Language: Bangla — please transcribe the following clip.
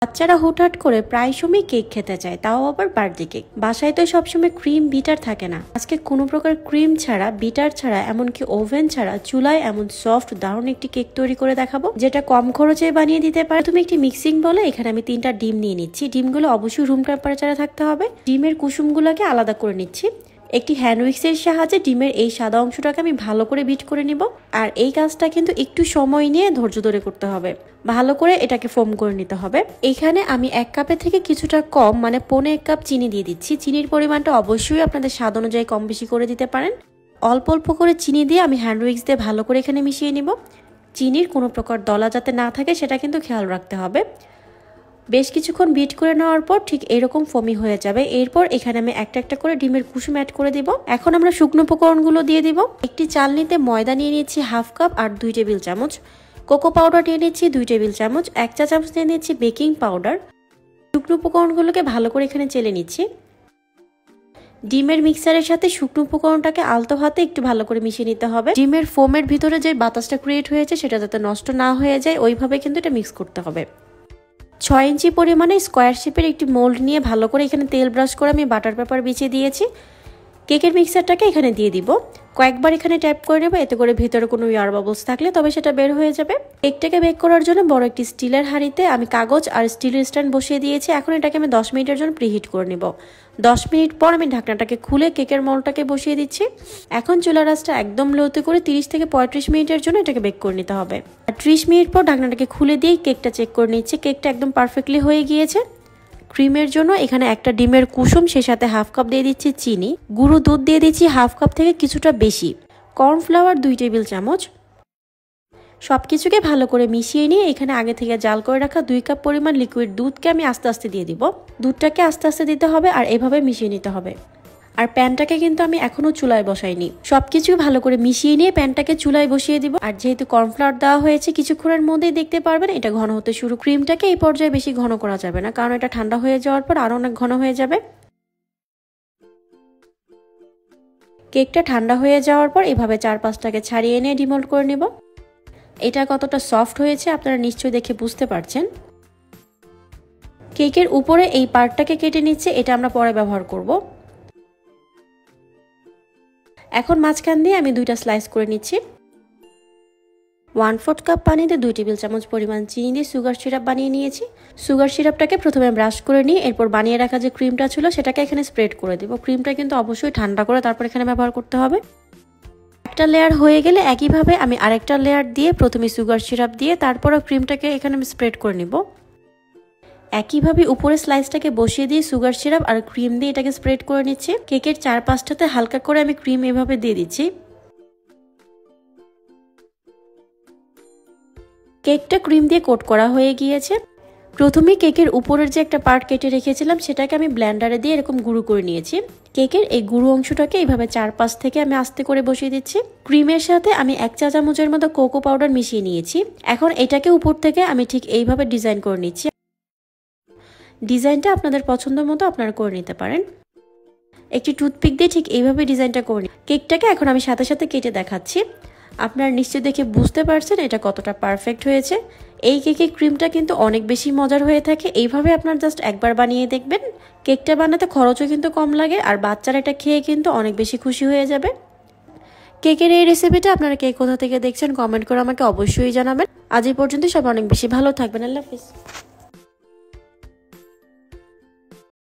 বাচ্চারা হুটহাট করে প্রায় সময় কেক খেতে চায়, তাও আবার বার্থডে কেক। বাসায় তো সবসময় ক্রিম বিটার থাকে না। আজকে কোনো প্রকার ক্রিম ছাড়া, বিটার ছাড়া, এমনকি ওভেন ছাড়া চুলায় এমন সফট দারুণ একটি কেক তৈরি করে দেখাবো, যেটা কম খরচে বানিয়ে দিতে পারে। তুমি একটি মিক্সিং বলে এখানে আমি 3টা ডিম নিয়ে নিচ্ছি। ডিমগুলো অবশ্যই রুম টেম্পারেচারে থাকতে হবে। ডিমের কুসুমগুলোকে আলাদা করে নিচ্ছি। একটি হ্যান্ড উইক্সের সাহায্যে ডিমের এই সাদা অংশটাকে আমি ভালো করে বিট করে নিব। আর এই কাজটা কিন্তু একটু সময় নিয়ে ধৈর্য ধরে করতে হবে। ভালো করে এটাকে ফোম করে নিতে হবে। এখানে আমি 1 কাপের থেকে কিছুটা কম, মানে 1.25 কাপ চিনি দিয়ে দিচ্ছি। চিনির পরিমাণটা অবশ্যই আপনাদের স্বাদ অনুযায়ী কম বেশি করে দিতে পারেন। অল্প অল্প করে চিনি দিয়ে আমি হ্যান্ড উইক্স দিয়ে ভালো করে এখানে মিশিয়ে নিব। চিনির কোনো প্রকার দলা যাতে না থাকে সেটা কিন্তু খেয়াল রাখতে হবে। বেশ কিছুক্ষণ বিট করে নেওয়ার পর ঠিক এরকম ফোমি হয়ে যাবে। এরপর এখানে আমি একটা একটা করে ডিমের কুসুম অ্যাড করে দিব। এখন আমরা শুকনো উপকরণগুলো দিয়ে দিব। একটি চালনিতে ময়দা নিয়ে নিচ্ছি 1/2 কাপ আর 2 টেবিল চামচ। কোকো পাউডার নিয়ে নিচ্ছি 2 টেবিল চামচ। 1 চা চামচ নিয়ে নিচ্ছি বেকিং পাউডার। শুকনো উপকরণগুলোকে ভালো করে এখানে চেলে নিচ্ছি। ডিমের মিক্সারের সাথে শুকনো উপকরণটাকে আলতো হাতে একটু ভালো করে মিশিয়ে নিতে হবে। ডিমের ফোমের ভিতরে যে বাতাসটা ক্রিয়েট হয়েছে সেটা যাতে নষ্ট না হয়ে যায়, ওইভাবে কিন্তু এটা মিক্স করতে হবে। 6 ইঞ্চি পরিমাণে স্কোয়ার শেপের একটি মোল্ড নিয়ে ভালো করে এখানে তেল ব্রাশ করে আমি বাটার পেপার বিছিয়ে দিয়েছি। কেকের মিক্সারটাকে এখানে দিয়ে দিব। কয়েকবার এখানে ট্যাপ করে নেব, এতে করে ভিতরে কোনো এয়ার বাবলস থাকলে তবে সেটা বের হয়ে যাবে। কেকটাকে বেক করার জন্য বড় একটি স্টিলের হাঁড়িতে আমি কাগজ আর স্টিলের স্ট্যান্ড বসিয়ে দিয়েছি। এখন এটাকে আমি 10 মিনিটের জন্য প্রিহিট করে নিব। 10 মিনিট পর আমি ঢাকনাটাকে খুলে কেকের মোল্ডটাকে বসিয়ে দিচ্ছি। এখন চুলার আঁচটা একদম লোতে করে 30 থেকে 35 মিনিটের জন্য এটাকে বেক করে নিতে হবে। আর 30 মিনিট পর ঢাকনাটাকে খুলে দিয়ে কেকটা চেক করে নিচ্ছি। কেকটা একদম পারফেক্টলি হয়ে গিয়েছে। ক্রিমের জন্য এখানে একটা ডিমের কুসুম, সে সাথে 1/2 কাপ দিয়ে দিচ্ছি চিনি। গুঁড়ো দুধ দিয়ে দিচ্ছি 1/2 কাপ থেকে কিছুটা বেশি। কর্নফ্লাওয়ার 2 টেবিল চামচ। সবকিছুকে ভালো করে মিশিয়ে নিয়ে এখানে আগে থেকে জাল করে রাখা 2 কাপ পরিমাণ লিকুইড দুধকে আমি আস্তে আস্তে দিয়ে দিব। দুধটাকে আস্তে আস্তে দিতে হবে আর এভাবে মিশিয়ে নিতে হবে। আর প্যানটাকে কিন্তু আমি এখনো চুলায় বসাইনি। সবকিছু ভালো করে মিশিয়ে নিয়ে প্যানটাকে চুলায় বসিয়ে দিব। আর যেহেতু কর্নফ্লাওয়ার দেওয়া হয়েছে, কিছুক্ষণের মধ্যেই দেখতে পারবেন এটা ঘন হতে শুরু। ক্রিমটাকে এই পর্যায়ে বেশি ঘন করা যাবে না, কারণ এটা ঠান্ডা হয়ে যাওয়ার পর আরো অনেক ঘন হয়ে যাবে। কেকটা ঠান্ডা হয়ে যাওয়ার পর এভাবে 4-5টাকে ছাড়িয়ে নিয়ে ডিমোল্ড করে নেব। এটা কতটা সফট হয়েছে আপনারা নিশ্চয়ই দেখে বুঝতে পারছেন। কেকের উপরে এই পার্টটাকে কেটে নিচ্ছে, এটা আমরা পরে ব্যবহার করব। এখন মাঝখান দিয়ে আমি 2টা স্লাইস করে নিচ্ছি। 1/4 কাপ পানিতে 2 টেবিল চামচ পরিমাণ চিনি দিয়ে সুগার সিরাপ বানিয়ে নিয়েছি। সুগার সিরাপটাকে প্রথমে ব্রাশ করে নিয়ে এরপর বানিয়ে রাখা যে ক্রিমটা ছিল সেটাকে এখানে স্প্রেড করে দেব। ক্রিমটা কিন্তু অবশ্যই ঠান্ডা করে তারপর এখানে ব্যবহার করতে হবে। একটা লেয়ার হয়ে গেলে একইভাবে আমি আরেকটা লেয়ার দিয়ে প্রথমে সুগার সিরাপ দিয়ে তারপর ক্রিমটাকে এখানে আমি স্প্রেড করে নিব। একইভাবে উপরে স্লাইসটাকে বসিয়ে দিয়ে সুগার সিরাপ আর ক্রিম দিয়ে এটাকে স্প্রেড করে নিচ্ছি। কেকের 4-5টাতে হালকা করে আমি ক্রিম এভাবে দিয়ে দিচ্ছি। কেকটা ক্রিম দিয়ে কোট করা হয়ে গিয়েছে। প্রথমে কেকের উপরের যে একটা পার্ট কেটে রেখেছিলাম সেটাকে আমি ব্লেন্ডারে দিয়ে এরকম গুঁড়ো করে নিয়েছি। কেকের এই গুঁড়ো অংশটাকে এইভাবে 4-5 থেকে আমি আস্তে করে বসিয়ে দিচ্ছি। ক্রিমের সাথে আমি 1 চা চামচের মতো কোকো পাউডার মিশিয়ে নিয়েছি। এখন এটাকে উপর থেকে আমি ঠিক এইভাবে ডিজাইন করে নিচ্ছি। ডিজাইনটা আপনাদের পছন্দ মতো আপনারা করে নিতে পারেন। একটি টুথপিক দিয়ে ঠিক এইভাবে ডিজাইনটা করে নিই। কেকটাকে এখন আমি সাথে সাথে কেটে দেখাচ্ছি। আপনারা নিশ্চয়ই দেখে বুঝতে পারছেন এটা কতটা পারফেক্ট হয়েছে। এই কেকের ক্রিমটা কিন্তু অনেক বেশি মজার হয়ে থাকে। এইভাবে আপনারা জাস্ট একবার বানিয়ে দেখবেন। কেকটা বানাতে খরচও কিন্তু কম লাগে আর বাচ্চারা এটা খেয়ে কিন্তু অনেক বেশি খুশি হয়ে যাবে। কেকের এই রেসিপিটা আপনারা কে কোথা থেকে দেখছেন কমেন্ট করে আমাকে অবশ্যই জানাবেন। আজ এই পর্যন্ত সব অনেক বেশি ভালো থাকবেন। আল্লাহ হাফেজ।